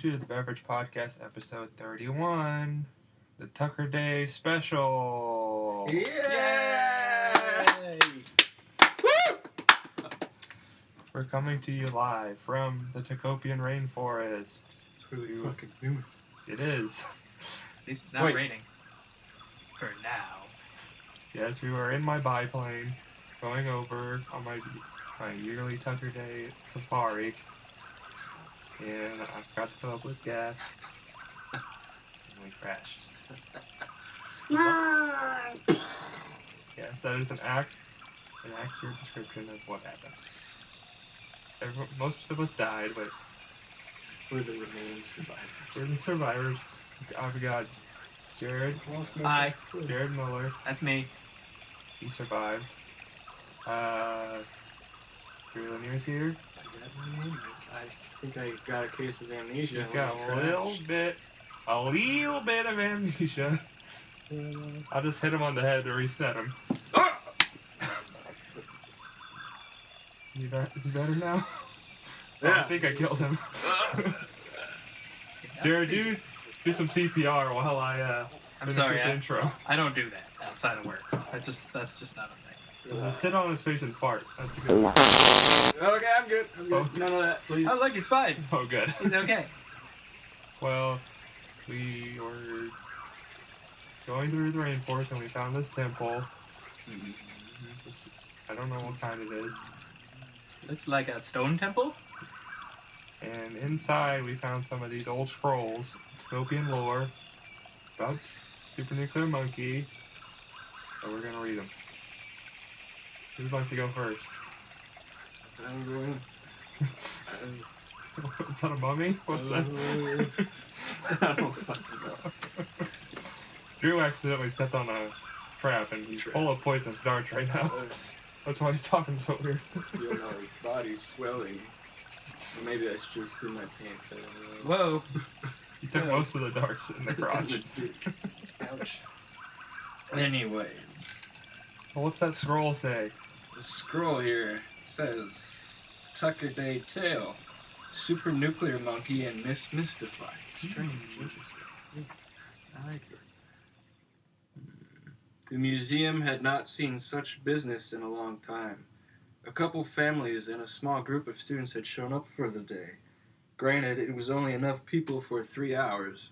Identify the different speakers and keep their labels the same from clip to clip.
Speaker 1: to the Beverage Podcast, episode 31, the Tucker Day special.
Speaker 2: Yay!
Speaker 1: Woo! We're coming to you live from the Tacopian rainforest.
Speaker 2: It's really fucking humid.
Speaker 1: It is.
Speaker 3: At least it's not raining. For now.
Speaker 1: Yes, we were in my biplane, going over on my yearly Tucker Day safari. And I forgot to fill up with gas. And we crashed. Yes, that is an accurate description of what happened. Most of us died, but
Speaker 2: We're the remaining survivors.
Speaker 1: we're the survivors. I've got Jared.
Speaker 3: Hi,
Speaker 1: Jared Miller.
Speaker 3: that's me.
Speaker 1: He survived. Drew Lanier's here.
Speaker 2: Is that my name? I think I got a case of amnesia.
Speaker 1: He's got a little bit of amnesia. I'll just hit him on the head to reset him. Is he better now?
Speaker 2: Yeah.
Speaker 1: I think I killed him. Jared, do some CPR while I
Speaker 3: I'm
Speaker 1: finish
Speaker 3: sorry,
Speaker 1: this intro.
Speaker 3: I don't do that outside of work. That's just not a thing.
Speaker 1: Sit on his face and fart. That's a good one.
Speaker 2: Okay, I'm good.
Speaker 1: Oh.
Speaker 2: None of that, please.
Speaker 3: Oh, look, he's fine.
Speaker 1: Oh, good.
Speaker 3: He's okay.
Speaker 1: Well, we were going through the rainforest and we found this temple. I don't know what kind it is.
Speaker 3: Looks like a stone temple.
Speaker 1: And inside we found some of these old scrolls, Ethiopian lore, about Super Nuclear Monkey. So we're gonna read them. Who'd like to go first?
Speaker 2: I'm going.
Speaker 1: Is that a mummy? What's that?
Speaker 2: I don't fucking know.
Speaker 1: Drew accidentally stepped on a trap and he's full of poisonous darts right now. That's why he's talking so weird.
Speaker 2: I feel my body swelling. Or maybe that's just in my pants. I don't know.
Speaker 3: Whoa.
Speaker 1: He took most of the darts in the crotch.
Speaker 2: Ouch. Anyways,
Speaker 1: Well, what's that scroll say?
Speaker 2: the scroll here says Tucker Day Tale, Super Nuclear Monkey and Miss Mystify. Strange. Interesting. I like it. The museum had not seen such business in a long time. A couple families and a small group of students had shown up for the day. Granted, it was only enough people for 3 hours,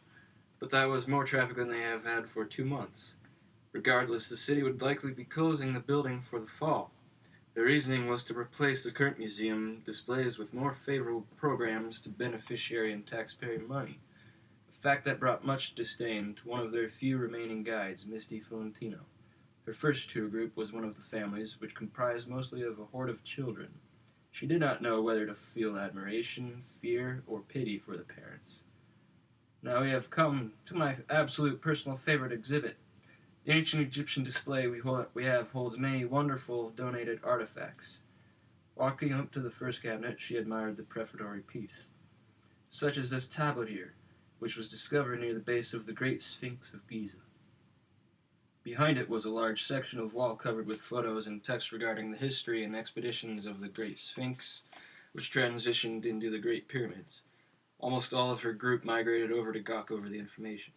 Speaker 2: but that was more traffic than they have had for 2 months. Regardless, the city would likely be closing the building for the fall. Their reasoning was to replace the current museum displays with more favorable programs to beneficiary and taxpayer money, a fact that brought much disdain to one of their few remaining guides, Misty Florentino. Her first tour group was one of the families, which comprised mostly of a horde of children. She did not know whether to feel admiration, fear, or pity for the parents. Now we have come to my absolute personal favorite exhibit. The ancient Egyptian display we have holds many wonderful donated artifacts. Walking up to the first cabinet, she admired the prefatory piece, such as this tablet here, which was discovered near the base of the Great Sphinx of Giza. Behind it was a large section of wall covered with photos and text regarding the history and expeditions of the Great Sphinx, which transitioned into the Great Pyramids. Almost all of her group migrated over to gawk over the information.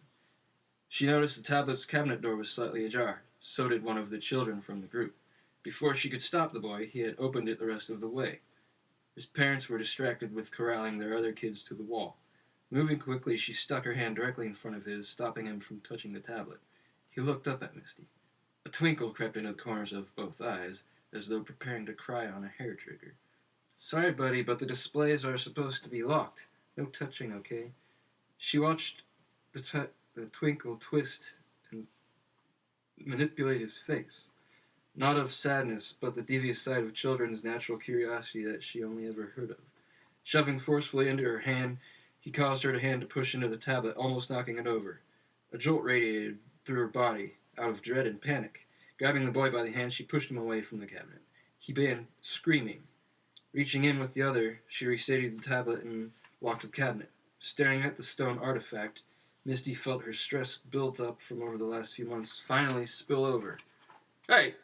Speaker 2: She noticed the tablet's cabinet door was slightly ajar. So did one of the children from the group. Before she could stop the boy, he had opened it the rest of the way. His parents were distracted with corralling their other kids to the wall. Moving quickly, she stuck her hand directly in front of his, stopping him from touching the tablet. He looked up at Misty. A twinkle crept into the corners of both eyes, as though preparing to cry on a hair trigger. "Sorry, buddy, but the displays are supposed to be locked. No touching, okay?" She watched the twinkle twist and manipulate his face. Not of sadness, but the devious side of children's natural curiosity that she only ever heard of. Shoving forcefully into her hand, he caused her hand to push into the tablet, almost knocking it over. A jolt radiated through her body, out of dread and panic. Grabbing the boy by the hand, she pushed him away from the cabinet. He began screaming. Reaching in with the other, she reseated the tablet and locked the cabinet. Staring at the stone artifact, Misty felt her stress built up from over the last few months finally spill over. "Hey,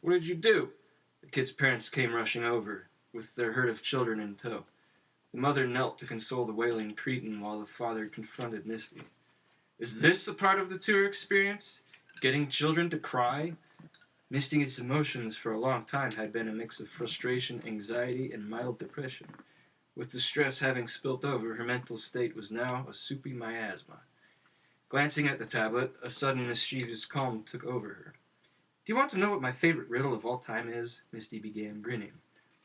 Speaker 2: what did you do?" The kid's parents came rushing over, with their herd of children in tow. The mother knelt to console the wailing cretin while the father confronted Misty. Is this a part of the tour experience? Getting children to cry? Misty's emotions for a long time had been a mix of frustration, anxiety, and mild depression. With the stress having spilt over, her mental state was now a soupy miasma. Glancing at the tablet, a sudden mischievous calm took over her. Do you want to know what my favorite riddle of all time is? Misty began, grinning.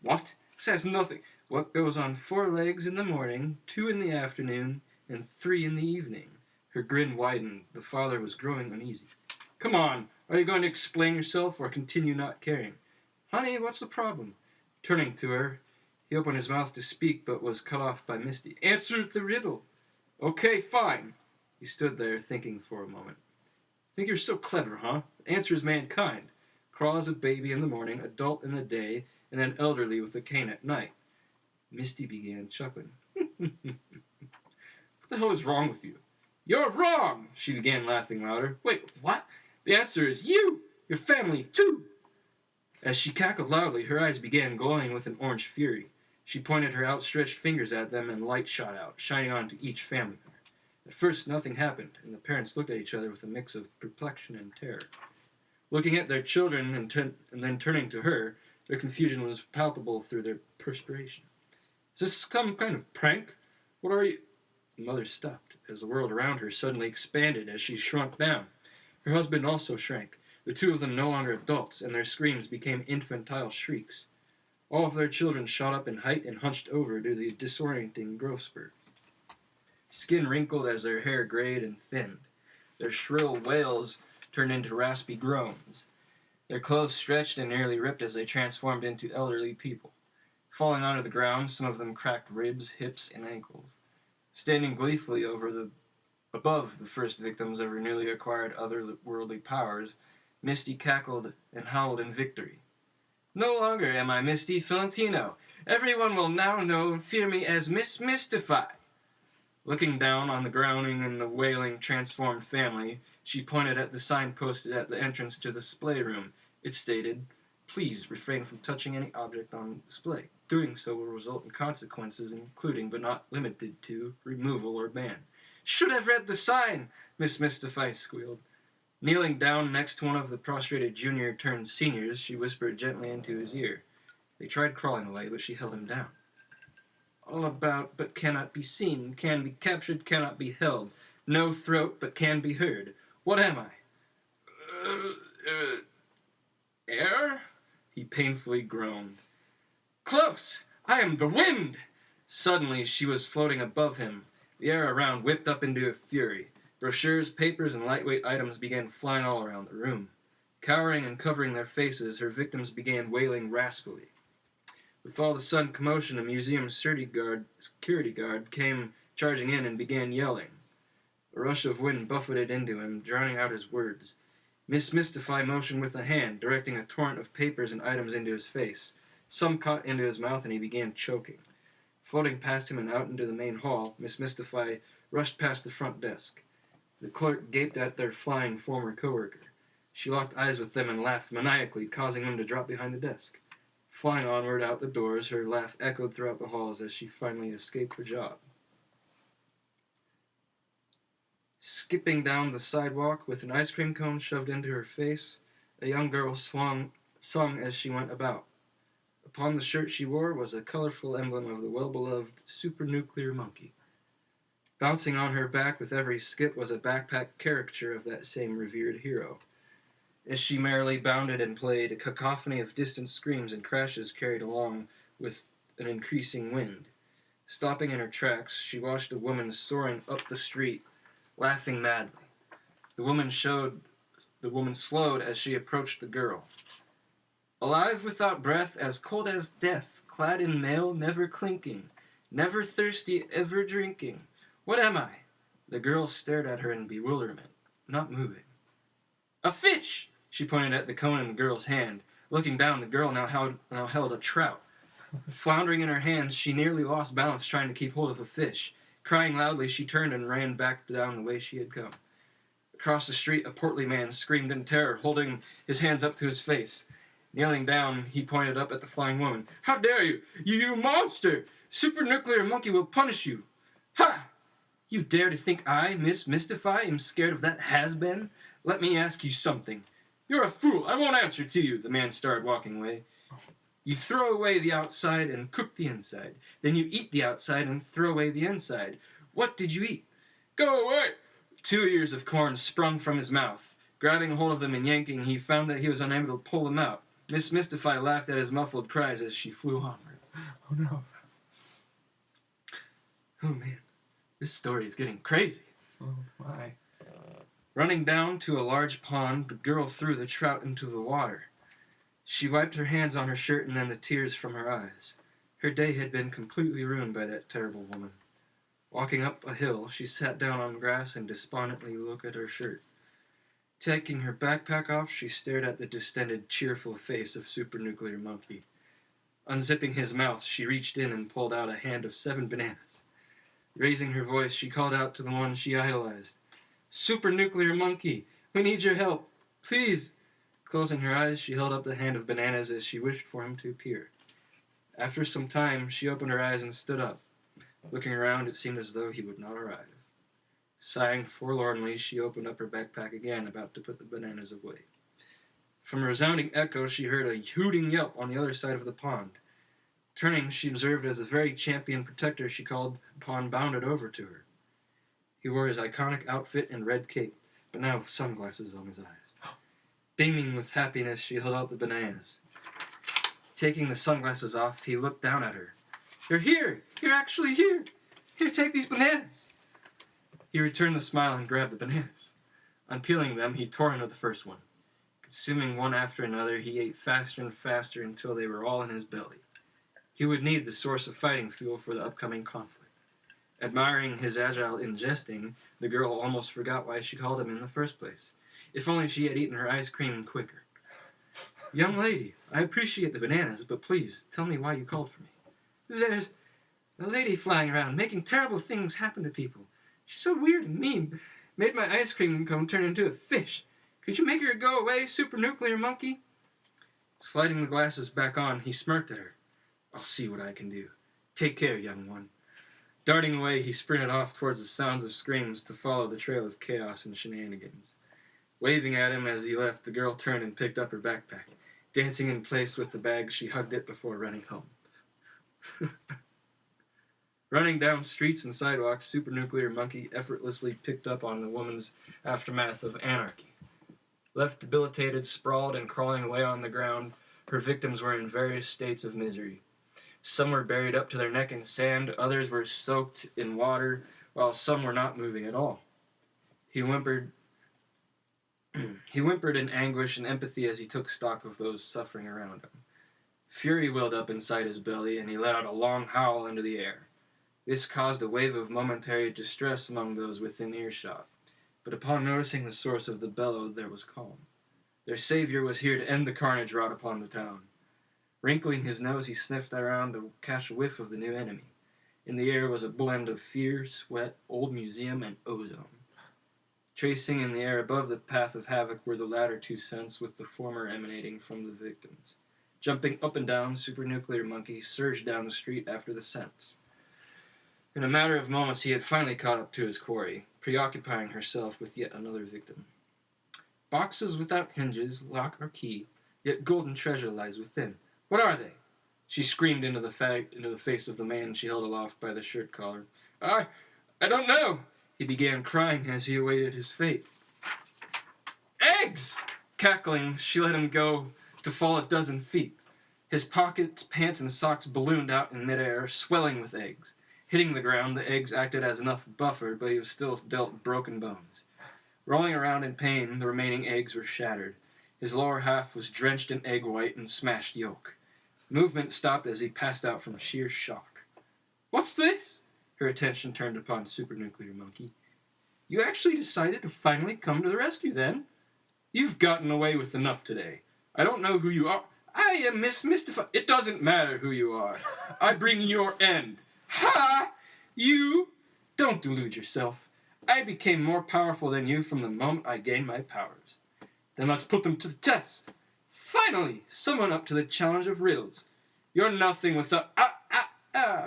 Speaker 2: What? Says nothing. What goes on 4 legs in the morning, 2 in the afternoon, and 3 in the evening? Her grin widened. The father was growing uneasy. Come on, are you going to explain yourself or continue not caring? Honey, what's the problem? Turning to her, he opened his mouth to speak but was cut off by Misty. Answer the riddle. Okay, fine. He stood there thinking for a moment. Think you're so clever, huh? The answer is mankind. Crawl as a baby in the morning, adult in the day, and then elderly with a cane at night. Misty began chuckling. What the hell is wrong with you? You're wrong! She began laughing louder. Wait, what? The answer is you! Your family, too! As she cackled loudly, her eyes began glowing with an orange fury. She pointed her outstretched fingers at them and light shot out, shining onto each family member. At first, nothing happened, and the parents looked at each other with a mix of perplexion and terror. Looking at their children and then turning to her, their confusion was palpable through their perspiration. Is this some kind of prank? What are you... The mother stopped, as the world around her suddenly expanded as she shrunk down. Her husband also shrank, the two of them no longer adults, and their screams became infantile shrieks. All of their children shot up in height and hunched over due to the disorienting growth spurt. Skin wrinkled as their hair grayed and thinned. Their shrill wails turned into raspy groans. Their clothes stretched and nearly ripped as they transformed into elderly people. Falling onto the ground, some of them cracked ribs, hips, and ankles. Standing gleefully above the first victims of her newly acquired otherworldly powers, Misty cackled and howled in victory. No longer am I Misty Filantino. Everyone will now know and fear me as Miss Mystify. Looking down on the groaning and the wailing transformed family, she pointed at the sign posted at the entrance to the display room. It stated, Please refrain from touching any object on display. Doing so will result in consequences including, but not limited to, removal or ban. Should have read the sign, Miss Mystify squealed. Kneeling down next to one of the prostrated junior-turned-seniors, she whispered gently into his ear. They tried crawling away, but she held him down. All about but cannot be seen, can be captured, cannot be held. No throat but can be heard. What am I? Air? He painfully groaned. Close! I am the wind! Suddenly she was floating above him. The air around whipped up into a fury. Brochures, papers, and lightweight items began flying all around the room. Cowering and covering their faces, her victims began wailing raspily. With all the sudden commotion, a museum security guard came charging in and began yelling. A rush of wind buffeted into him, drowning out his words. Miss Mystify motioned with a hand, directing a torrent of papers and items into his face. Some caught into his mouth and he began choking. Floating past him and out into the main hall, Miss Mystify rushed past the front desk. The clerk gaped at their flying former coworker. She locked eyes with them and laughed maniacally, causing him to drop behind the desk. Flying onward out the doors, her laugh echoed throughout the halls as she finally escaped her job. Skipping down the sidewalk with an ice cream cone shoved into her face, a young girl sung as she went about. Upon the shirt she wore was a colorful emblem of the well-beloved supernuclear monkey. Bouncing on her back with every skip was a backpack caricature of that same revered hero. As she merrily bounded and played, a cacophony of distant screams and crashes carried along with an increasing wind. Stopping in her tracks, she watched a woman soaring up the street, laughing madly. The woman slowed as she approached the girl. Alive without breath, as cold as death, clad in mail, never clinking, never thirsty, ever drinking. What am I? The girl stared at her in bewilderment, not moving. A fish! She pointed at the cone in the girl's hand. Looking down, the girl now held a trout. Floundering in her hands, she nearly lost balance trying to keep hold of the fish. Crying loudly, she turned and ran back down the way she had come. Across the street, a portly man screamed in terror, holding his hands up to his face. Kneeling down, he pointed up at the flying woman. How dare you! You monster! Super Nuclear Monkey will punish you. Ha! You dare to think I, Miss Mystify, am scared of that has-been? Let me ask you something. You're a fool. I won't answer to you. The man started walking away. You throw away the outside and cook the inside. Then you eat the outside and throw away the inside. What did you eat? Go away! 2 ears of corn sprung from his mouth. Grabbing hold of them and yanking, he found that he was unable to pull them out. Miss Mystify laughed at his muffled cries as she flew onward.
Speaker 1: Oh no.
Speaker 2: Oh man, this story is getting crazy.
Speaker 1: Oh my.
Speaker 2: Running down to a large pond, the girl threw the trout into the water. She wiped her hands on her shirt and then the tears from her eyes. Her day had been completely ruined by that terrible woman. Walking up a hill, she sat down on grass and despondently looked at her shirt. Taking her backpack off, she stared at the distended, cheerful face of Super Nuclear Monkey. Unzipping his mouth, she reached in and pulled out a hand of 7 bananas. Raising her voice, she called out to the one she idolized. Super Nuclear Monkey, we need your help. Please. Closing her eyes, she held up the hand of bananas as she wished for him to appear. After some time, she opened her eyes and stood up. Looking around, it seemed as though he would not arrive. Sighing forlornly, she opened up her backpack again, about to put the bananas away. From a resounding echo, she heard a hooting yelp on the other side of the pond. Turning, she observed as the very champion protector she called upon bounded over to her. He wore his iconic outfit and red cape, but now with sunglasses on his eyes. Beaming with happiness, she held out the bananas. Taking the sunglasses off, he looked down at her. You're here! You're actually here! Here, take these bananas! He returned the smile and grabbed the bananas. Unpeeling them, he tore into the first one. Consuming one after another, he ate faster and faster until they were all in his belly. He would need the source of fighting fuel for the upcoming conflict. Admiring his agile ingesting, the girl almost forgot why she called him in the first place. If only she had eaten her ice cream quicker. Young lady, I appreciate the bananas, but please, tell me why you called for me. There's a lady flying around, making terrible things happen to people. She's so weird and mean. Made my ice cream cone turn into a fish. Could you make her go away, Super Nuclear Monkey? Sliding the glasses back on, he smirked at her. I'll see what I can do. Take care, young one. Darting away, he sprinted off towards the sounds of screams to follow the trail of chaos and shenanigans. Waving at him as he left, the girl turned and picked up her backpack. Dancing in place with the bag, she hugged it before running home. Running down streets and sidewalks, Super Nuclear Monkey effortlessly picked up on the woman's aftermath of anarchy. Left debilitated, sprawled, and crawling away on the ground, her victims were in various states of misery. Some were buried up to their neck in sand, others were soaked in water, while some were not moving at all. He whimpered in anguish and empathy as he took stock of those suffering around him. Fury welled up inside his belly, and he let out a long howl into the air. This caused a wave of momentary distress among those within earshot, but upon noticing the source of the bellow, there was calm. Their savior was here to end the carnage wrought upon the town. Wrinkling his nose, he sniffed around to catch a whiff of the new enemy. In the air was a blend of fear, sweat, old museum, and ozone. Tracing in the air above the path of havoc were the latter two scents, with the former emanating from the victims. Jumping up and down, Super Nuclear Monkey surged down the street after the scents. In a matter of moments, he had finally caught up to his quarry, preoccupying herself with yet another victim. Boxes without hinges, lock or key, yet golden treasure lies within. What are they? She screamed into the face of the man she held aloft by the shirt collar. I don't know, he began crying as he awaited his fate. Eggs! Cackling, she let him go to fall a dozen feet. His pockets, pants, and socks ballooned out in midair, swelling with eggs. Hitting the ground, the eggs acted as enough buffer, but he was still dealt broken bones. Rolling around in pain, the remaining eggs were shattered. His lower half was drenched in egg white and smashed yolk. Movement stopped as he passed out from sheer shock. What's this? Her attention turned upon Super Nuclear Monkey. You actually decided to finally come to the rescue, then? You've gotten away with enough today. I don't know who you are. I am Miss Mystify. It doesn't matter who you are. I bring your end. Ha! You! Don't delude yourself. I became more powerful than you from the moment I gained my powers. Then let's put them to the test. Finally, someone up to the challenge of riddles. You're nothing without...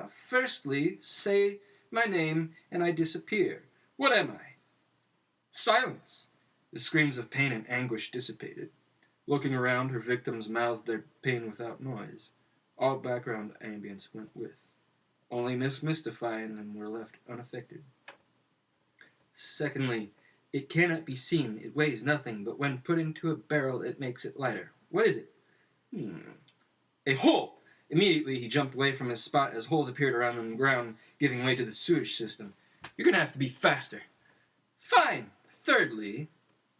Speaker 2: Firstly, say my name and I disappear. What am I? Silence. The screams of pain and anguish dissipated. Looking around, her victims mouthed their pain without noise. All background ambience went with. Only Miss Mystify and them were left unaffected. Secondly, it cannot be seen. It weighs nothing, but when put into a barrel, it makes it lighter. What is it? A hole! Immediately, he jumped away from his spot as holes appeared around him on the ground, giving way to the sewage system. You're gonna have to be faster. Fine! Thirdly,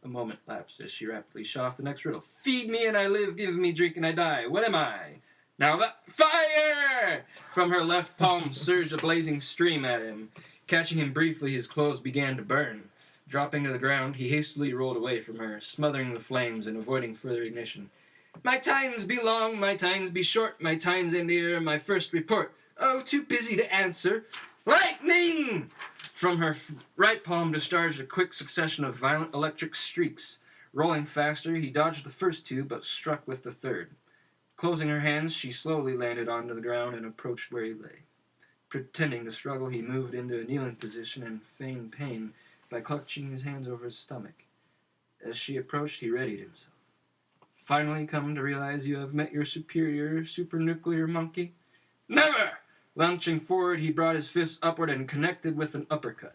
Speaker 2: a moment lapsed as she rapidly shot off the next riddle. Feed me and I live, give me drink and I die. What am I? Now that... Fire! From her left palm surged a blazing stream at him. Catching him briefly, his clothes began to burn. Dropping to the ground, he hastily rolled away from her, smothering the flames and avoiding further ignition. My times be long, my times be short, my times end here, my first report. Oh, too busy to answer. Lightning! From her right palm discharged a quick succession of violent electric streaks. Rolling faster, he dodged the first two, but struck with the third. Closing her hands, she slowly landed onto the ground and approached where he lay. Pretending to struggle, he moved into a kneeling position and feigned pain by clutching his hands over his stomach. As she approached, he readied himself. Finally come to realize you have met your superior, supernuclear monkey? Never! Launching forward, he brought his fist upward and connected with an uppercut.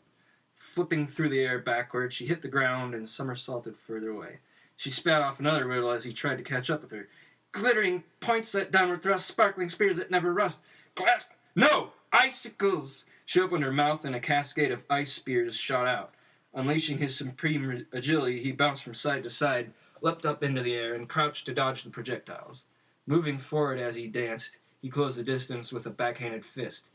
Speaker 2: Flipping through the air backward, she hit the ground and somersaulted further away. She spat off another riddle as he tried to catch up with her. Glittering points that downward thrust, sparkling spears that never rust. Glass... No! Icicles! She opened her mouth and a cascade of ice spears shot out. Unleashing his supreme agility, he bounced from side to side, leapt up into the air, and crouched to dodge the projectiles. Moving forward as he danced, he closed the distance with a backhanded fist.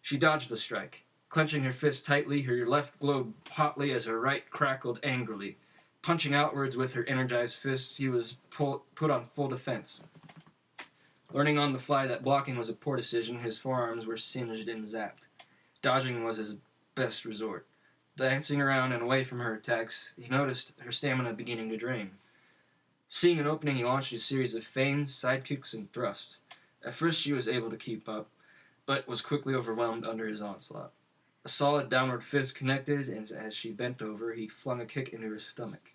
Speaker 2: She dodged the strike. Clenching her fist tightly, her left glowed hotly as her right crackled angrily. Punching outwards with her energized fists, he was put on full defense. Learning on the fly that blocking was a poor decision, his forearms were singed and zapped. Dodging was his best resort. Dancing around and away from her attacks, he noticed her stamina beginning to drain. Seeing an opening, he launched a series of feigns, sidekicks, and thrusts. At first she was able to keep up, but was quickly overwhelmed under his onslaught. A solid downward fist connected, and as she bent over, he flung a kick into her stomach.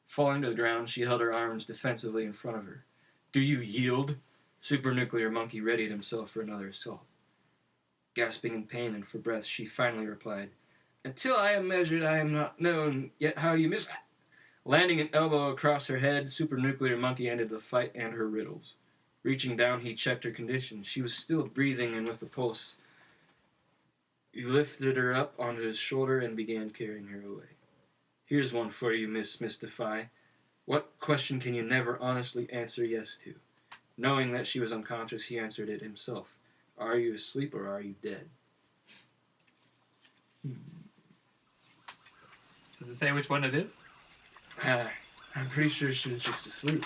Speaker 2: Falling to the ground, she held her arms defensively in front of her. Do you yield? Supernuclear Monkey readied himself for another assault. Gasping in pain and for breath, she finally replied, Until I am measured, I am not known, yet how do you miss... Landing an elbow across her head, Supernuclear Monkey ended the fight and her riddles. Reaching down, he checked her condition. She was still breathing and with a pulse. He lifted her up onto his shoulder and began carrying her away. Here's one for you, Miss Mystify. What question can you never honestly answer yes to? Knowing that she was unconscious, he answered it himself. Are you asleep or are you dead?
Speaker 3: Does it say which one it is?
Speaker 2: I'm pretty sure she was just asleep.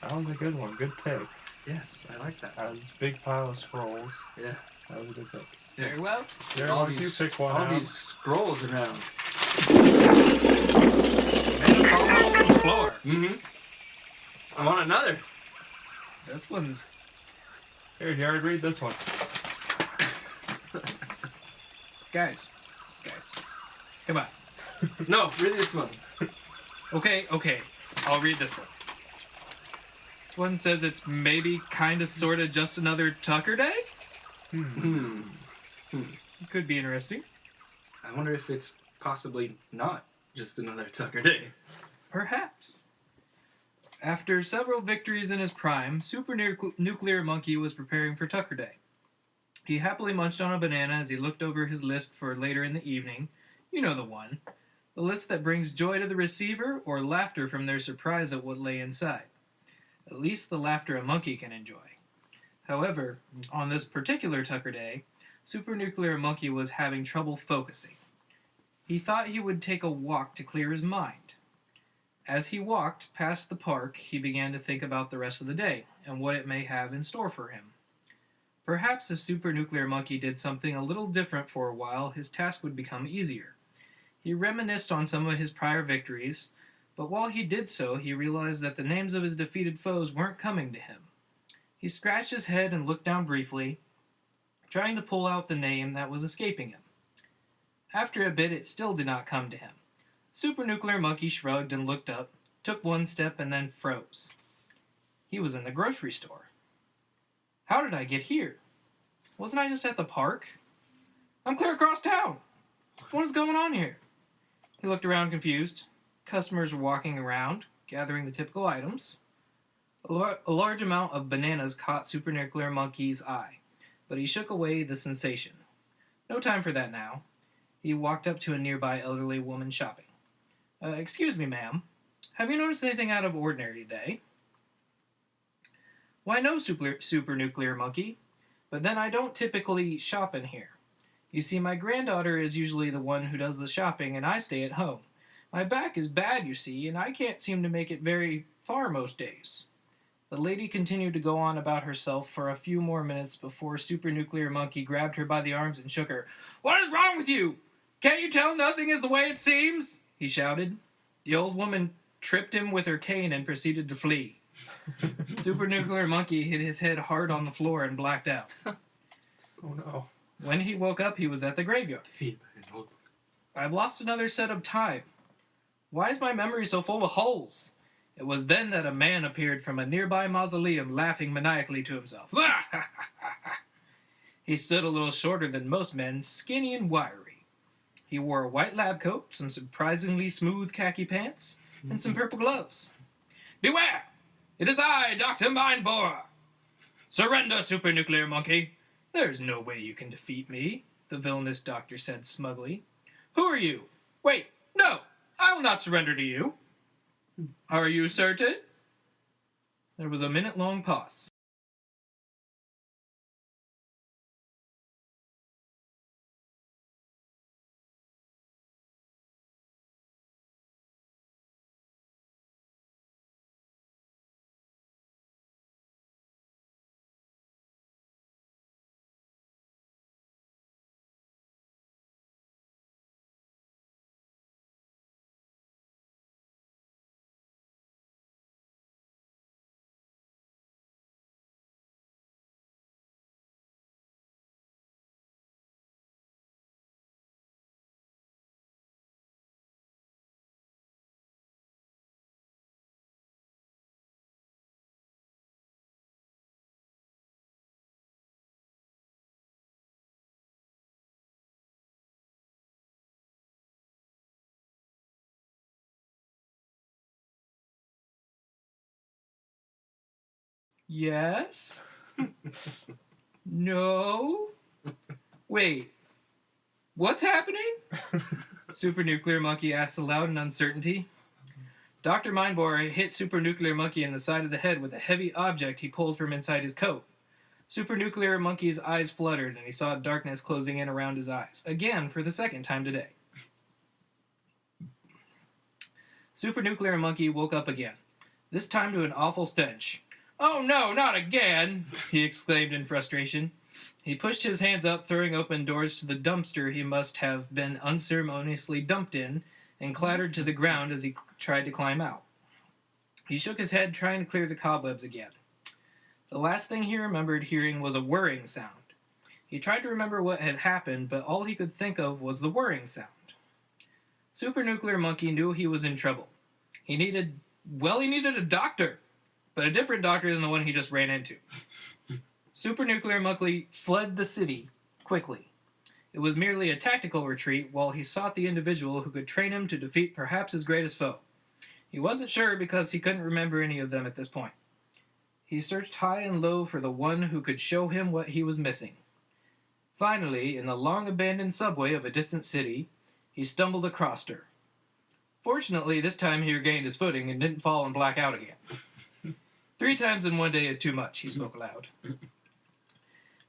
Speaker 1: That was a good one. Good pick.
Speaker 2: Yes, I like that.
Speaker 1: That was a big pile of scrolls.
Speaker 2: Yeah.
Speaker 1: That was a good pick.
Speaker 3: Very well.
Speaker 1: Jared, why don't you pick one
Speaker 2: all
Speaker 1: out?
Speaker 2: these scrolls around.
Speaker 3: And a fall out on the floor.
Speaker 2: I want another.
Speaker 3: This one's...
Speaker 1: Here, Jared, read this one.
Speaker 3: Guys. Come on.
Speaker 2: No, read this one.
Speaker 3: Okay. I'll read this one. This one says it's maybe kind of sort of just another Tucker Day? Could be interesting.
Speaker 2: I wonder if it's possibly not just another Tucker Day.
Speaker 3: Perhaps. After several victories in his prime, Supernuclear Monkey was preparing for Tucker Day. He happily munched on a banana as he looked over his list for later in the evening. You know the one. The list that brings joy to the receiver or laughter from their surprise at what lay inside. At least the laughter a monkey can enjoy. However, on this particular Tucker Day, Supernuclear Monkey was having trouble focusing. He thought he would take a walk to clear his mind. As he walked past the park, he began to think about the rest of the day and what it may have in store for him. Perhaps if Supernuclear Monkey did something a little different for a while, his task would become easier. He reminisced on some of his prior victories, but while he did so, he realized that the names of his defeated foes weren't coming to him. He scratched his head and looked down briefly, trying to pull out the name that was escaping him. After a bit, it still did not come to him. Supernuclear Monkey shrugged and looked up, took one step, and then froze. He was in the grocery store. How did I get here? Wasn't I just at the park? I'm clear across town. What is going on here? He looked around confused. Customers were walking around, gathering the typical items. A large amount of bananas caught Supernuclear Monkey's eye, but he shook away the sensation. No time for that now. He walked up to a nearby elderly woman shopping. Excuse me, ma'am. Have you noticed anything out of ordinary today? Why, no, Supernuclear Monkey. But then I don't typically shop in here. You see, my granddaughter is usually the one who does the shopping, and I stay at home. My back is bad, you see, and I can't seem to make it very far most days. The lady continued to go on about herself for a few more minutes before Supernuclear Monkey grabbed her by the arms and shook her. What is wrong with you? Can't you tell nothing is the way it seems? He shouted. The old woman tripped him with her cane and proceeded to flee. Supernuclear Monkey hit his head hard on the floor and blacked out.
Speaker 1: Oh no.
Speaker 3: When he woke up, he was at the graveyard. I've lost another set of time. Why is my memory so full of holes? It was then that a man appeared from a nearby mausoleum, laughing maniacally to himself. He stood a little shorter than most men, skinny and wiry. He wore a white lab coat, some surprisingly smooth khaki pants, and some purple gloves. Beware! It is I, Dr. Mindborer! Surrender, Supernuclear Monkey! There's no way you can defeat me, the villainous doctor said smugly. Who are you? Wait, no! I will not surrender to you! Are you certain? There was a minute-long pause. Yes? No? Wait. What's happening? Supernuclear Monkey asked aloud in uncertainty. Dr. Mindborer hit Supernuclear Monkey in the side of the head with a heavy object he pulled from inside his coat. Supernuclear Monkey's eyes fluttered, and he saw darkness closing in around his eyes, again for the second time today. Supernuclear Monkey woke up again, this time to an awful stench. Oh no, not again! He exclaimed in frustration. He pushed his hands up, throwing open doors to the dumpster he must have been unceremoniously dumped in, and clattered to the ground as he tried to climb out. He shook his head, trying to clear the cobwebs again. The last thing he remembered hearing was a whirring sound. He tried to remember what had happened, but all he could think of was the whirring sound. Supernuclear Monkey knew he was in trouble. He needed a doctor, but a different doctor than the one he just ran into. Supernuclear Monkey fled the city quickly. It was merely a tactical retreat while he sought the individual who could train him to defeat perhaps his greatest foe. He wasn't sure because he couldn't remember any of them at this point. He searched high and low for the one who could show him what he was missing. Finally, in the long-abandoned subway of a distant city, he stumbled across her. Fortunately, this time he regained his footing and didn't fall and black out again. 3 times in one day is too much, he spoke aloud.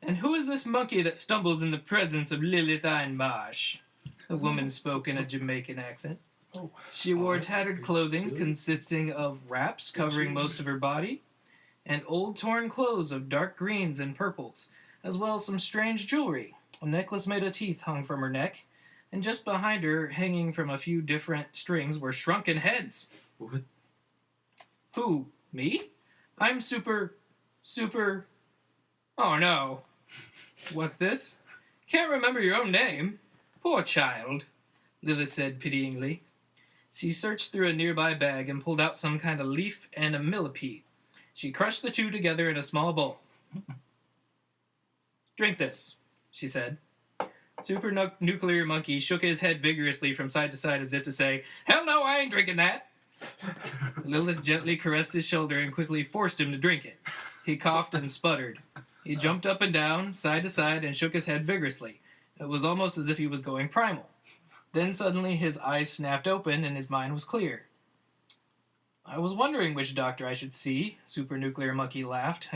Speaker 3: And who is this monkey that stumbles in the presence of Lilithine Marsh? The woman spoke in a Jamaican accent. She wore tattered clothing consisting of wraps covering most of her body, and old torn clothes of dark greens and purples, as well as some strange jewelry. A necklace made of teeth hung from her neck, and just behind her, hanging from a few different strings, were shrunken heads.
Speaker 2: What?
Speaker 3: Who? Me? I'm Super... Oh, no. What's this? Can't remember your own name. Poor child, Lilith said pityingly. She searched through a nearby bag and pulled out some kind of leaf and a millipede. She crushed the two together in a small bowl. Drink this, she said. Super Nuclear Monkey shook his head vigorously from side to side as if to say, "Hell no, I ain't drinking that." Lilith gently caressed his shoulder and quickly forced him to drink it. He coughed and sputtered. He jumped up and down, side to side, and shook his head vigorously. It was almost as if he was going primal. Then suddenly his eyes snapped open and his mind was clear. "I was wondering which doctor I should see," Super Nuclear Monkey laughed.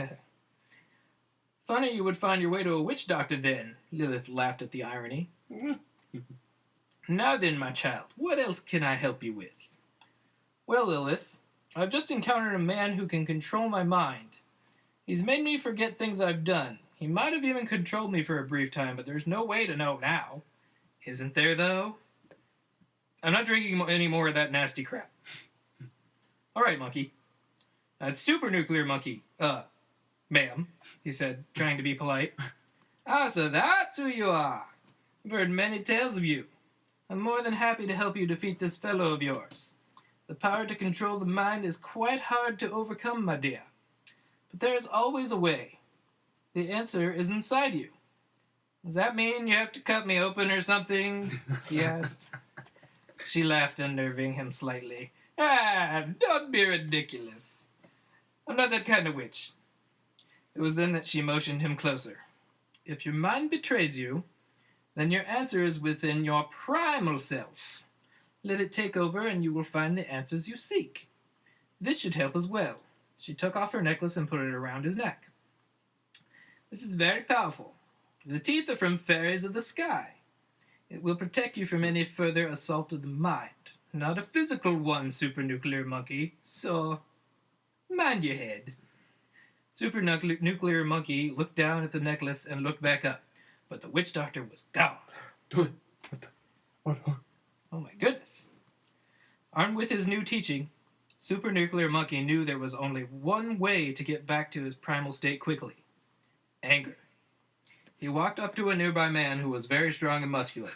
Speaker 3: "Funny you would find your way to a witch doctor then," Lilith laughed at the irony. "Now then, my child, what else can I help you with?" "Well, Lilith, I've just encountered a man who can control my mind. He's made me forget things I've done. He might have even controlled me for a brief time, but there's no way to know now. Isn't there, though? I'm not drinking any more of that nasty crap." "All right, Monkey. That's Super Nuclear Monkey. Ma'am," he said, trying to be polite. "Ah, so that's who you are. I've heard many tales of you. I'm more than happy to help you defeat this fellow of yours. The power to control the mind is quite hard to overcome, my dear. But there is always a way. The answer is inside you." "Does that mean you have to cut me open or something?" he asked. She laughed, unnerving him slightly. "Ah, don't be ridiculous. I'm not that kind of witch." It was then that she motioned him closer. "If your mind betrays you, then your answer is within your primal self. Let it take over and you will find the answers you seek. This should help as well." She took off her necklace and put it around his neck. "This is very powerful. The teeth are from fairies of the sky. It will protect you from any further assault of the mind. Not a physical one, Super Nuclear Monkey. So, mind your head." Super Nuclear Monkey looked down at the necklace and looked back up, but the witch doctor was gone.
Speaker 1: What?
Speaker 3: Oh my goodness. Armed with his new teaching, Super Nuclear Monkey knew there was only one way to get back to his primal state quickly. Anger. He walked up to a nearby man who was very strong and muscular.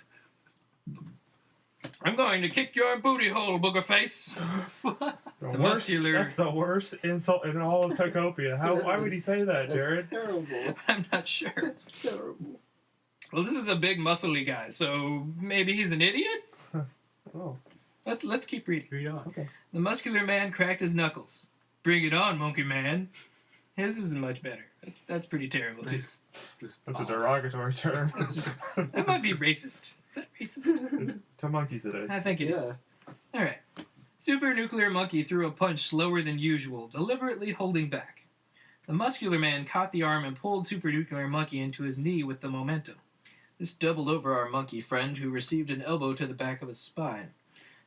Speaker 3: "I'm going to kick your booty hole, booger face."
Speaker 1: That's the worst insult in all of Tokopia. Why would he say that, Jared?
Speaker 2: That's terrible.
Speaker 3: I'm not sure.
Speaker 2: That's terrible.
Speaker 3: Well, this is a big muscly guy, so maybe he's an idiot?
Speaker 1: Oh.
Speaker 3: Let's keep reading.
Speaker 2: Read on.
Speaker 1: Okay.
Speaker 3: The muscular man cracked his knuckles. "Bring it on, monkey man." His isn't much better. That's pretty terrible, too.
Speaker 1: That's a derogatory term.
Speaker 3: That might be racist. Is that racist?
Speaker 1: To monkeys it is.
Speaker 3: I think it is. All right. Super Nuclear Monkey threw a punch slower than usual, deliberately holding back. The muscular man caught the arm and pulled Super Nuclear Monkey into his knee with the momentum. This doubled over our monkey friend, who received an elbow to the back of his spine.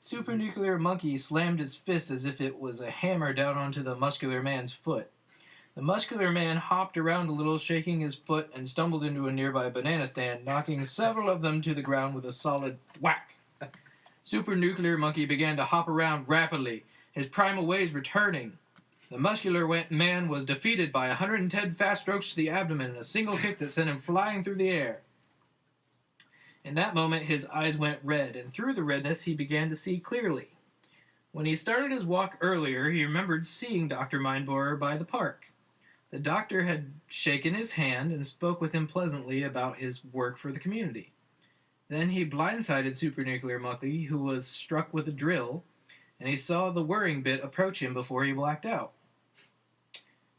Speaker 3: Super Nuclear Monkey slammed his fist as if it was a hammer down onto the muscular man's foot. The muscular man hopped around a little, shaking his foot, and stumbled into a nearby banana stand, knocking several of them to the ground with a solid thwack. Super Nuclear Monkey began to hop around rapidly, his primal ways returning. The muscular man was defeated by 110 fast strokes to the abdomen and a single kick that sent him flying through the air. In that moment, his eyes went red, and through the redness, he began to see clearly. When he started his walk earlier, he remembered seeing Dr. Mindborer by the park. The doctor had shaken his hand and spoke with him pleasantly about his work for the community. Then he blindsided Super Nuclear Monkey, who was struck with a drill, and he saw the whirring bit approach him before he blacked out.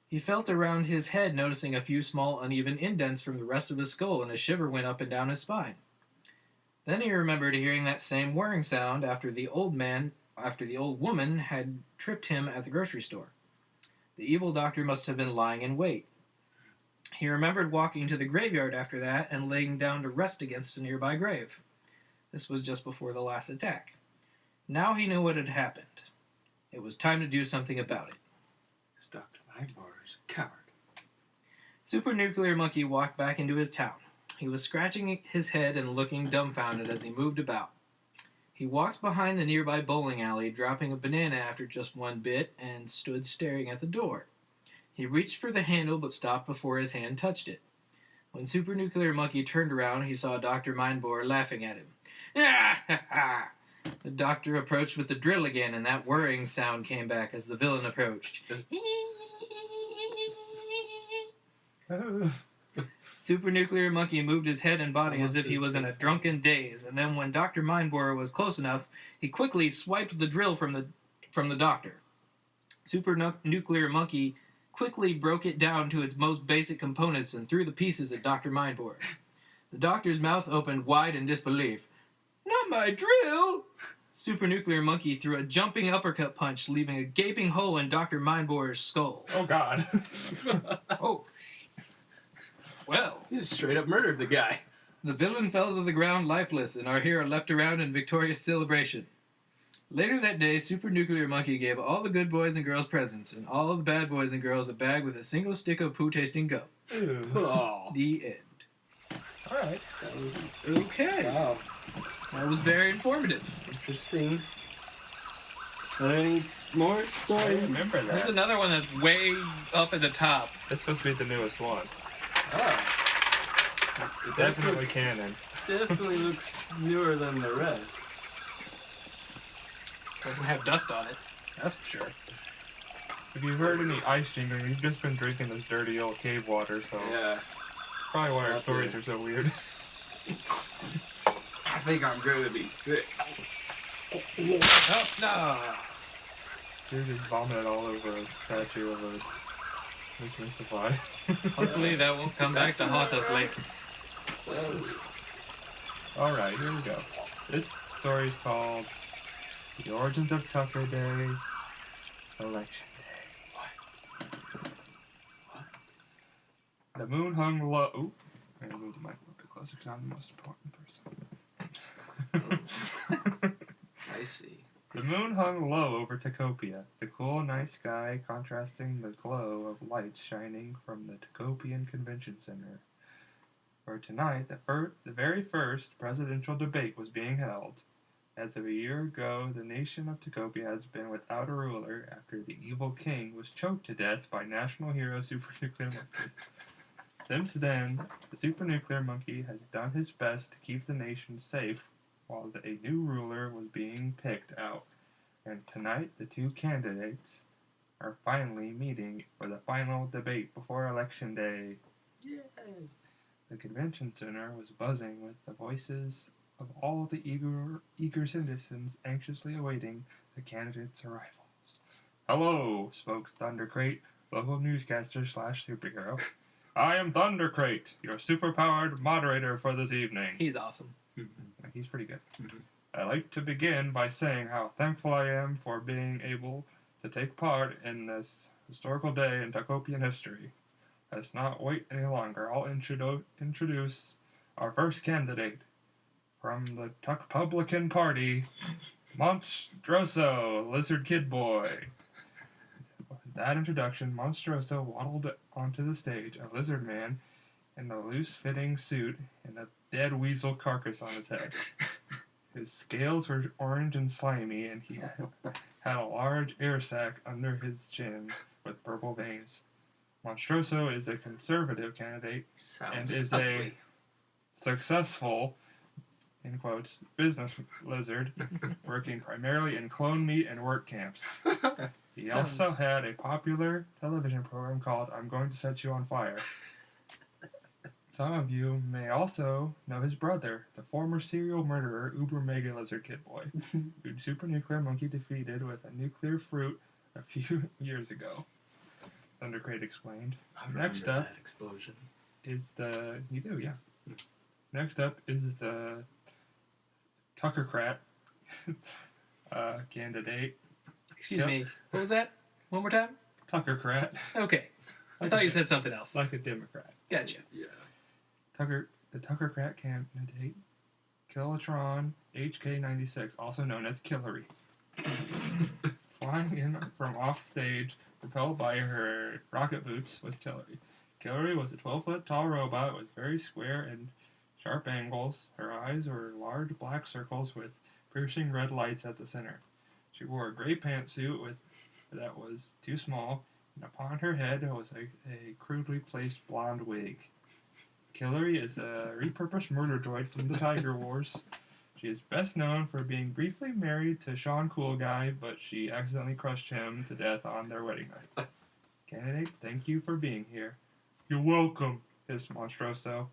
Speaker 3: He felt around his head, noticing a few small uneven indents from the rest of his skull, and a shiver went up and down his spine. Then he remembered hearing that same whirring sound after the old woman had tripped him at the grocery store. The evil doctor must have been lying in wait. He remembered walking to the graveyard after that and laying down to rest against a nearby grave. This was just before the last attack. Now he knew what had happened. It was time to do something about it.
Speaker 2: This Dr. Mindborer's a coward.
Speaker 3: Super Nuclear Monkey walked back into his town. He was scratching his head and looking dumbfounded as he moved about. He walked behind the nearby bowling alley, dropping a banana after just one bit, and stood staring at the door. He reached for the handle but stopped before his hand touched it. When Super Nuclear Monkey turned around, he saw Dr. Mindbore laughing at him. Ah! The doctor approached with the drill again, and that whirring sound came back as the villain approached. Super Nuclear Monkey moved his head and body as if he was in a drunken daze, and then when Dr. Mindbore was close enough, he quickly swiped the drill from the doctor. Super Nuclear Monkey quickly broke it down to its most basic components and threw the pieces at Dr. Mindbore. The doctor's mouth opened wide in disbelief. Not my drill! Super Nuclear Monkey threw a jumping uppercut punch, leaving a gaping hole in Dr. Mindbore's skull.
Speaker 1: Oh, God.
Speaker 3: Oh. Well.
Speaker 2: He just straight up murdered the guy.
Speaker 3: The villain fell to the ground lifeless, and our hero leapt around in victorious celebration. Later that day, Super Nuclear Monkey gave all the good boys and girls presents, and all of the bad boys and girls a bag with a single stick of poo-tasting gum.
Speaker 1: Ew.
Speaker 2: Oh.
Speaker 3: The end.
Speaker 1: All right.
Speaker 3: Okay.
Speaker 2: Wow.
Speaker 3: That was very informative.
Speaker 2: Interesting. Any more
Speaker 1: I
Speaker 2: stories?
Speaker 1: remember
Speaker 3: There's
Speaker 1: that.
Speaker 3: another one that's way up at the top.
Speaker 1: It's supposed to be the newest one.
Speaker 2: Oh.
Speaker 1: It's definitely canon.
Speaker 2: Definitely looks newer than the rest.
Speaker 3: Doesn't have dust on it. That's for sure.
Speaker 1: If you've heard any ice jingling, you've just been drinking this dirty old cave water, so
Speaker 2: Yeah.
Speaker 1: probably why our
Speaker 2: Not
Speaker 1: stories
Speaker 2: good.
Speaker 1: are so weird.
Speaker 2: I think I'm going to be sick.
Speaker 3: Oh, no.
Speaker 1: Dude just vomited all over a statue of a Miss Mystify.
Speaker 3: Hopefully that won't come back to haunt us later.
Speaker 1: Alright, here we go. This story is called The Origins of Tucker Day, Election Day. The moon hung low. Ooh, I'm gonna move the mic a little bit closer because I'm the most important person.
Speaker 2: I see.
Speaker 1: The moon hung low over Tacopia, the cool night sky contrasting the glow of light shining from the Tacopian Convention Center, where tonight the very first presidential debate was being held. As of a year ago, the nation of Tacopia has been without a ruler after the evil king was choked to death by national hero Super Nuclear Monkey. Since then, the Super Nuclear Monkey has done his best to keep the nation safe while a new ruler was being picked out. And tonight, the two candidates are finally meeting for the final debate before Election Day.
Speaker 2: Yay.
Speaker 1: The convention center was buzzing with the voices of all the eager citizens anxiously awaiting the candidates' arrivals. Hello, spoke Thundercrate, local newscaster / superhero. I am Thundercrate, your superpowered moderator for this evening.
Speaker 3: He's awesome.
Speaker 1: He's pretty good.
Speaker 2: Mhm.
Speaker 1: I'd like to begin by saying how thankful I am for being able to take part in this historical day in Tacopian history. Let's not wait any longer. I'll introduce our first candidate from the Tuckpublican Party, Monstroso, Lizard Kid Boy. With that introduction, Monstroso waddled onto the stage, a lizard man in a loose-fitting suit and a dead weasel carcass on his head. His scales were orange and slimy, and he had a large air sac under his chin with purple veins. Monstroso is a conservative candidate
Speaker 2: Sounds
Speaker 1: and is
Speaker 2: ugly.
Speaker 1: a successful, in quotes, business lizard working primarily in clone meat and work camps. He also
Speaker 3: Sounds-
Speaker 1: had a popular television program called I'm Going to Set You on Fire. Some of you may also know his brother, the former serial murderer Uber Mega Lizard Kid Boy, who Super Nuclear Monkey defeated with a nuclear fruit a few years ago. Thundercrate explained.
Speaker 2: I
Speaker 1: Next
Speaker 2: remember
Speaker 1: up
Speaker 2: that explosion.
Speaker 1: is the... You do, yeah. Next up is the Tuckercrat candidate.
Speaker 3: Excuse
Speaker 1: Yep.
Speaker 3: me. What was that? One more time?
Speaker 1: Tuckercrat.
Speaker 3: Okay. I thought you said something else.
Speaker 1: Like a Democrat.
Speaker 3: Gotcha.
Speaker 2: Yeah.
Speaker 1: The Tuckercrat candidate, Killatron HK96, also known as Killary. Flying in from off stage, propelled by her rocket boots, was Killary. Killary was a 12-foot tall robot with very square and sharp angles. Her eyes were large black circles with piercing red lights at the center. She wore a gray pantsuit that was too small and upon her head was a crudely placed blonde wig. Killary is a repurposed murder droid from the Tiger Wars. She is best known for being briefly married to Sean Cool Guy, but she accidentally crushed him to death on their wedding night. Candidate, thank you for being here. You're welcome, hissed Monstroso.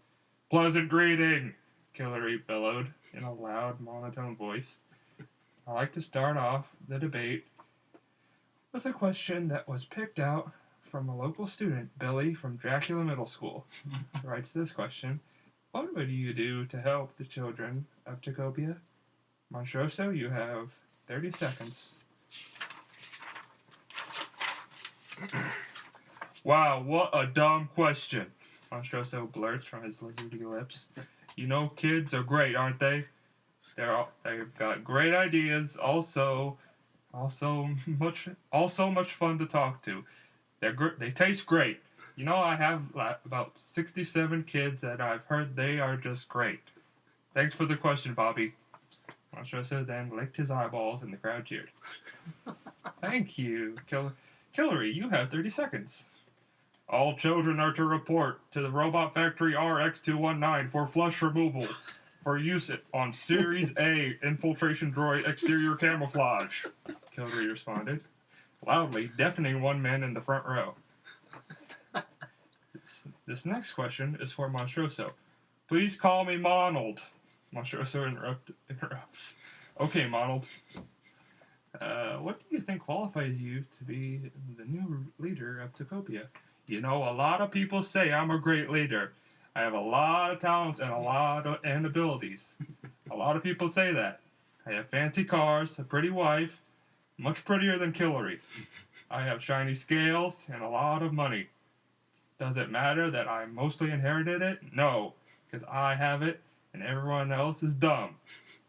Speaker 1: Pleasant greeting, Killary bellowed in a loud, monotone voice. I like to start off the debate with a question that was picked out from a local student, Billy from Dracula Middle School. He writes this question. What would you do to help the children of Chocopia? Monstroso, you have 30 seconds. Wow, what a dumb question, Monstroso blurts from his lizardy lips. You know kids are great, aren't they? They've got great ideas, also much fun to talk to. They taste great. You know, I have about 67 kids that I've heard they are just great. Thanks for the question, Bobby. Monstroso then licked his eyeballs and the crowd cheered. Thank you, Killary, you have 30 seconds. All children are to report to the Robot Factory RX-219 for flush removal for use on Series A infiltration droid exterior camouflage, Killary responded, loudly deafening one man in the front row. This next question is for Monstroso. Please call me Monold. Monstroso interrupts. Okay, Monold. What do you think qualifies you to be the new leader of Chocopia? You know, a lot of people say I'm a great leader. I have a lot of talents and abilities. A lot of people say that. I have fancy cars, a pretty wife, much prettier than Killary. I have shiny scales and a lot of money. Does it matter that I mostly inherited it? No, because I have it and everyone else is dumb.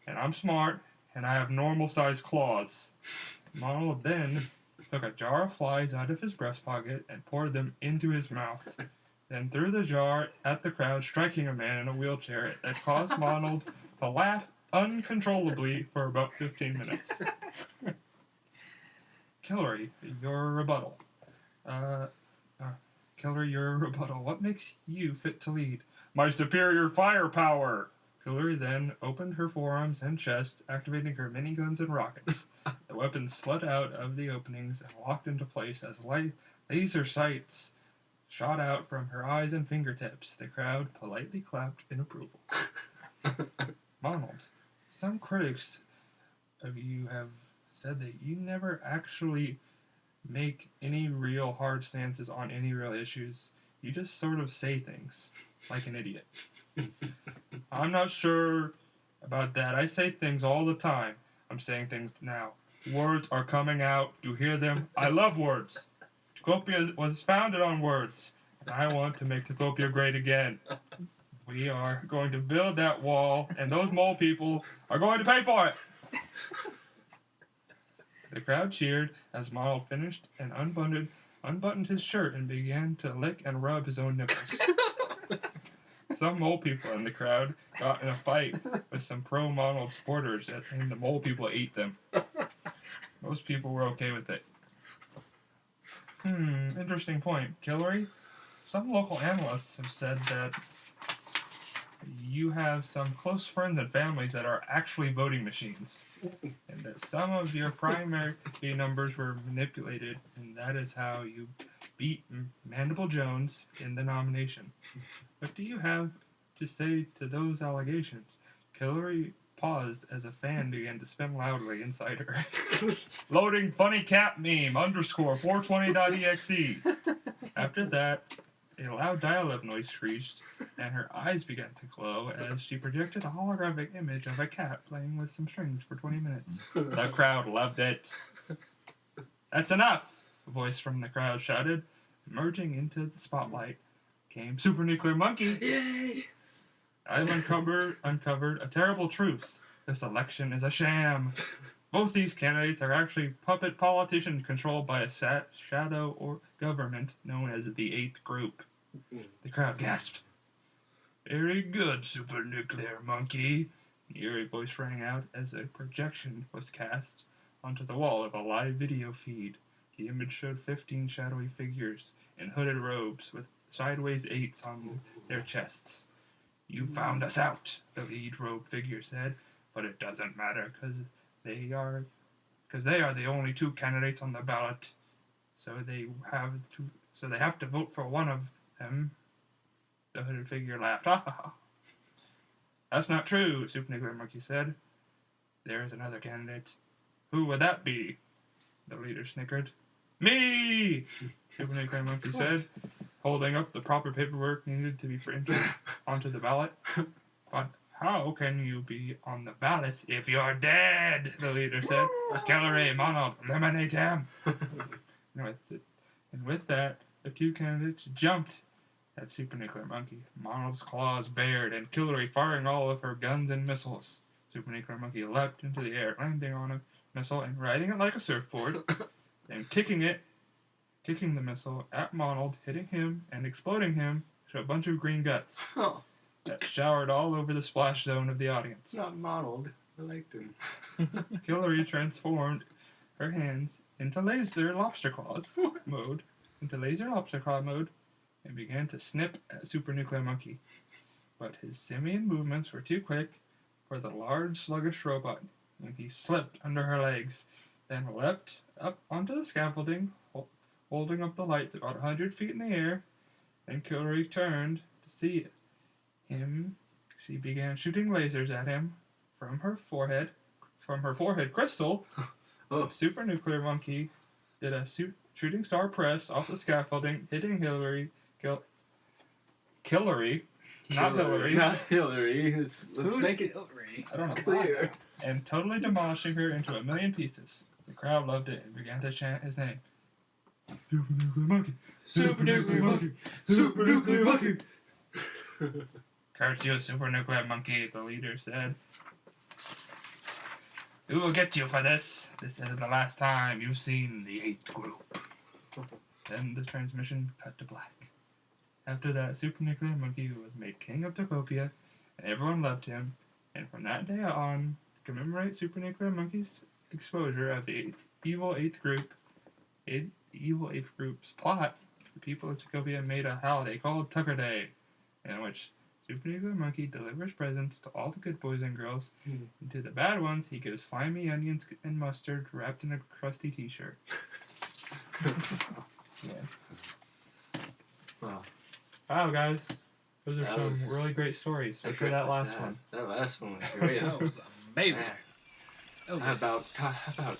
Speaker 1: And I'm smart and I have normal-sized claws. Monold then took a jar of flies out of his breast pocket and poured them into his mouth. Then threw the jar at the crowd, striking a man in a wheelchair that caused Monold to laugh uncontrollably for about 15 minutes. Killary, your rebuttal. What makes you fit to lead? My superior firepower! Killary then opened her forearms and chest, activating her miniguns and rockets. The weapons slid out of the openings and locked into place as laser sights shot out from her eyes and fingertips. The crowd politely clapped in approval. Monold, some critics of you have said that you never actually make any real hard stances on any real issues. You just sort of say things, like an idiot. I'm not sure about that. I say things all the time. I'm saying things now. Words are coming out. You hear them? I love words. Chocopia was founded on words, and I want to make Chocopia great again. We are going to build that wall, and those mole people are going to pay for it. The crowd cheered as Monold finished and unbuttoned his shirt and began to lick and rub his own nipples. Some mole people in the crowd got in a fight with some pro-Monold supporters, and the mole people ate them. Most people were okay with it. Interesting point. Killary, some local analysts have said that you have some close friends and families that are actually voting machines, and that some of your primary numbers were manipulated, and that is how you beat Mandible Jones in the nomination. What do you have to say to those allegations? Killary paused as a fan began to spin loudly inside her. Loading funny cat meme _420.exe. After that, a loud dial-up noise screeched, and her eyes began to glow as she projected a holographic image of a cat playing with some strings for 20 minutes. The crowd loved it. That's enough, a voice from the crowd shouted. Emerging into the spotlight came Super Nuclear Monkey.
Speaker 2: Yay!
Speaker 1: I've uncovered a terrible truth. This election is a sham. Both these candidates are actually puppet politicians controlled by a shadow or government known as the Eighth Group. The crowd gasped. Very good, Super Nuclear Monkey. An eerie voice rang out as a projection was cast onto the wall of a live video feed. The image showed 15 shadowy figures in hooded robes with sideways 8s on their chests. "You found us out," the lead robe figure said, "but it doesn't matter because they are the only 2 candidates on the ballot. So they have to vote for one of them." The hooded figure laughed. "Ha ha ha. That's not true," Super Nuclear Monkey said. "There is another candidate." "Who would that be?" The leader snickered. "Me!" Super Nuclear Monkey said, holding up the proper paperwork needed to be printed onto the ballot. "But how can you be on the ballot if you're dead?" the leader said. "Gallery, Monald, eliminate him." And with that, the 2 candidates jumped at Super Nuclear Monkey, Monald's claws bared and Killary firing all of her guns and missiles. Super Nuclear Monkey leapt into the air, landing on a missile and riding it like a surfboard, then kicking the missile at Monald, hitting him and exploding him to a bunch of green guts that showered all over the splash zone of the audience.
Speaker 2: Not modeled. I liked him.
Speaker 1: Killary transformed her hands into laser lobster claws mode, and began to snip at Super Nuclear Monkey. But his simian movements were too quick for the large, sluggish robot, and he slipped under her legs, then leapt up onto the scaffolding, holding up the lights about 100 feet in the air. Then Killary turned to see him. She began shooting lasers at him from her forehead crystal. Super Nuclear Monkey did a shooting star press off the scaffolding, hitting Killary. Not Hillary.
Speaker 2: Not Hillary. Let's make it
Speaker 3: Hillary?
Speaker 1: I don't know.
Speaker 2: clear.
Speaker 1: And totally demolishing her into a million pieces. The crowd loved it and began to chant his name. Super Nuclear Monkey! Super Nuclear Monkey! Super Nuclear Monkey! "Curse you, Super Nuclear Monkey," the leader said. "We will get you for this. This isn't the last time you've seen the 8th group." Then the transmission cut to black. After that, Super Nuclear Monkey was made king of Tokopia, and everyone loved him. And from that day on, to commemorate Super Nuclear Monkey's exposure of the evil 8th group's plot, the people of Tokopia made a holiday called Tucker Day, in which Super Nuclear Monkey delivers presents to all the good boys and girls, and to the bad ones, he gives slimy onions and mustard wrapped in a crusty t-shirt.
Speaker 2: Wow.
Speaker 1: Wow, guys. Those are
Speaker 2: That
Speaker 1: some
Speaker 2: was-
Speaker 1: really great stories. Especially that last one.
Speaker 2: That last one was great.
Speaker 3: That was amazing.
Speaker 2: Man, I about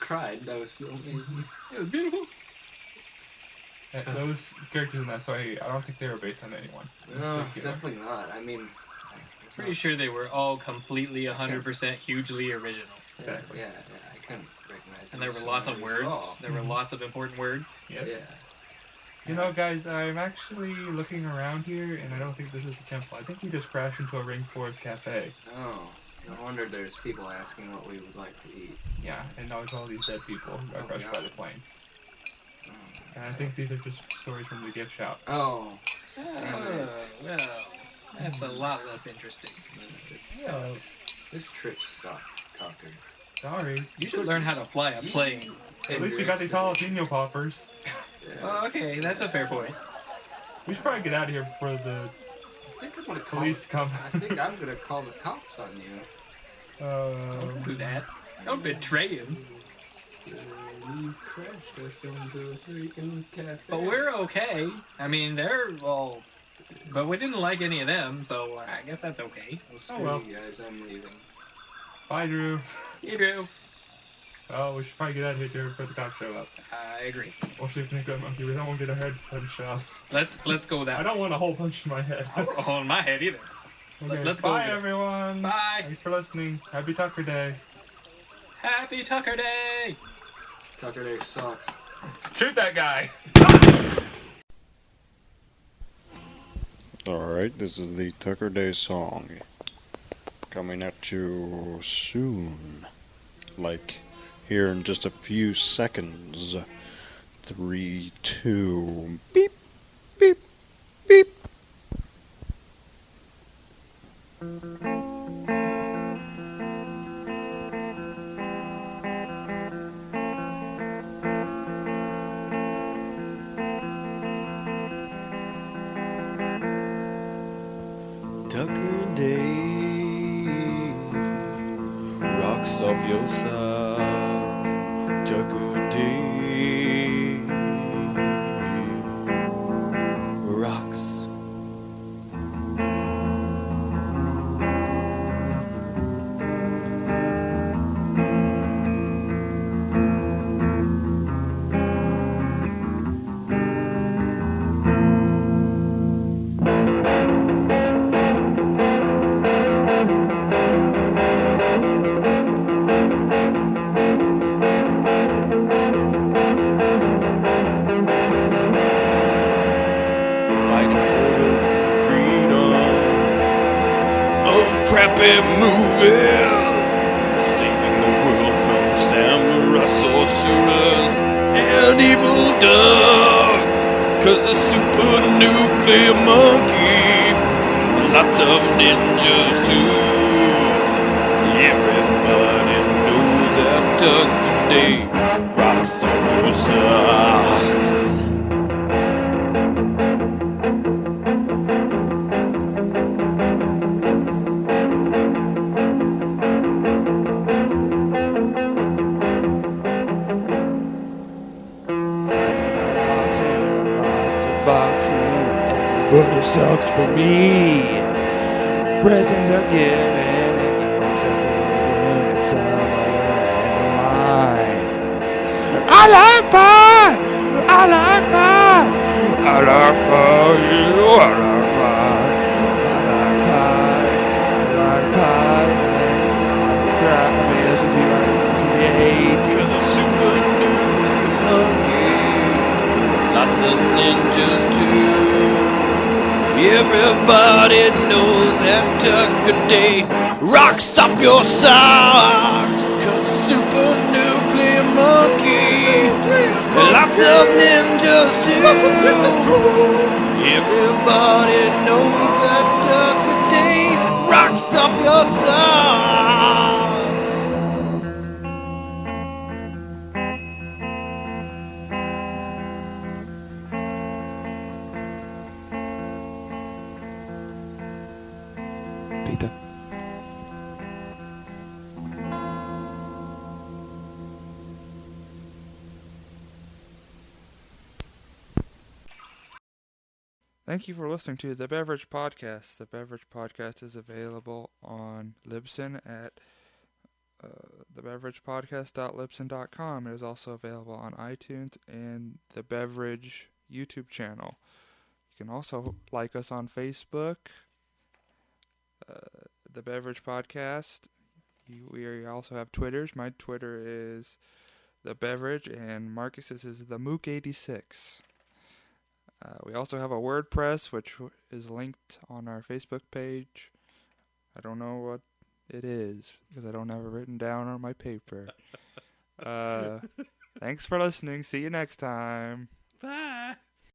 Speaker 2: cried. That was so amazing.
Speaker 3: It was beautiful.
Speaker 1: Those characters in that story, I don't think they were based on anyone.
Speaker 2: No, definitely not. I mean,
Speaker 3: Pretty sure they were all completely 100% hugely original.
Speaker 1: Exactly.
Speaker 2: Yeah, I couldn't recognize.
Speaker 3: And there
Speaker 2: these
Speaker 3: were lots of
Speaker 2: celebrities
Speaker 3: words.
Speaker 2: at all.
Speaker 3: There were lots of important words.
Speaker 1: Yep.
Speaker 2: Yeah.
Speaker 1: You know, guys, I'm actually looking around here, and I don't think this is the temple. I think we just crashed into a Rainforest Cafe.
Speaker 2: Oh, no wonder there's people asking what we would like to eat.
Speaker 1: Yeah, and now it's all these dead people who got crushed
Speaker 2: yeah.
Speaker 1: by the plane. And I think these are just stories from the gift shop.
Speaker 2: Oh,
Speaker 3: Well, that's a lot less interesting.
Speaker 1: Yeah,
Speaker 2: this trip sucks, Tucker.
Speaker 1: sorry.
Speaker 3: You should learn how to fly a plane.
Speaker 1: At least we got these jalapeno poppers.
Speaker 2: Yeah.
Speaker 3: Oh, okay, that's a fair point.
Speaker 1: We should probably get out of here before the
Speaker 2: I think I'm gonna call.
Speaker 1: police come.
Speaker 2: I think I'm gonna call the cops on you.
Speaker 3: Don't do that. Don't betray him.
Speaker 2: You crashed us into a freaking cafe.
Speaker 3: But we're okay. I mean, they're all... But we didn't like any of them, so I guess that's okay.
Speaker 2: Well, screw
Speaker 1: Oh, well.
Speaker 2: you guys, I'm leaving.
Speaker 1: Bye, Drew.
Speaker 3: You do.
Speaker 1: Oh, we should probably get out of here, Drew, before the cops show up.
Speaker 3: I agree.
Speaker 1: Or see if we can go monkey. We don't want to get our head punched off.
Speaker 3: Let's go with
Speaker 1: I
Speaker 3: that.
Speaker 1: don't want a hole punch in my head.
Speaker 3: I don't hold my head either.
Speaker 1: Okay,
Speaker 3: Let's go
Speaker 1: bye,
Speaker 3: with it.
Speaker 1: everyone.
Speaker 3: Bye.
Speaker 1: Thanks for listening. Happy Tucker Day.
Speaker 3: Happy Tucker Day.
Speaker 2: Tucker Day sucks.
Speaker 1: Shoot that guy.
Speaker 4: Alright, this is the Tucker Day song. Coming at you soon. Like, here in just a few seconds. 3, 2, beep, beep, beep. rocks off yourself. Tucker Day. Rocks. Fighting for the freedom of crappy movies, saving the world from samurai sorcerers and evil dogs. 'Cause the super nuclear monkey, lots of ninjas too. Everybody knows that Tucker Day rocks off your socks. Boxing, everybody sucks for me. Presents are given and gifts are given, and somewhere along the line, I like pie, I like pie, I like pie, you, I like pie, I like pie, I like pie, and crap, I mean, this is what you hate. 'Cause the super nuclear monkey, lots of ninjas too. Everybody knows that Tucker Day rocks up your socks. 'Cause the super nuclear monkey, lots of ninjas too. Everybody knows that Tucker Day rocks up your socks. Peter. Thank you for listening to The Beverage Podcast. The Beverage Podcast is available on Libsyn at thebeveragepodcast.libsyn.com. It is also available on iTunes and the Beverage YouTube channel. You can also like us on Facebook, The Beverage Podcast. We also have Twitters. My Twitter is The Beverage, and Marcus's is The Mook86. We also have a WordPress, which is linked on our Facebook page. I don't know what it is, because I don't have it written down on my paper. Thanks for listening. See you next time.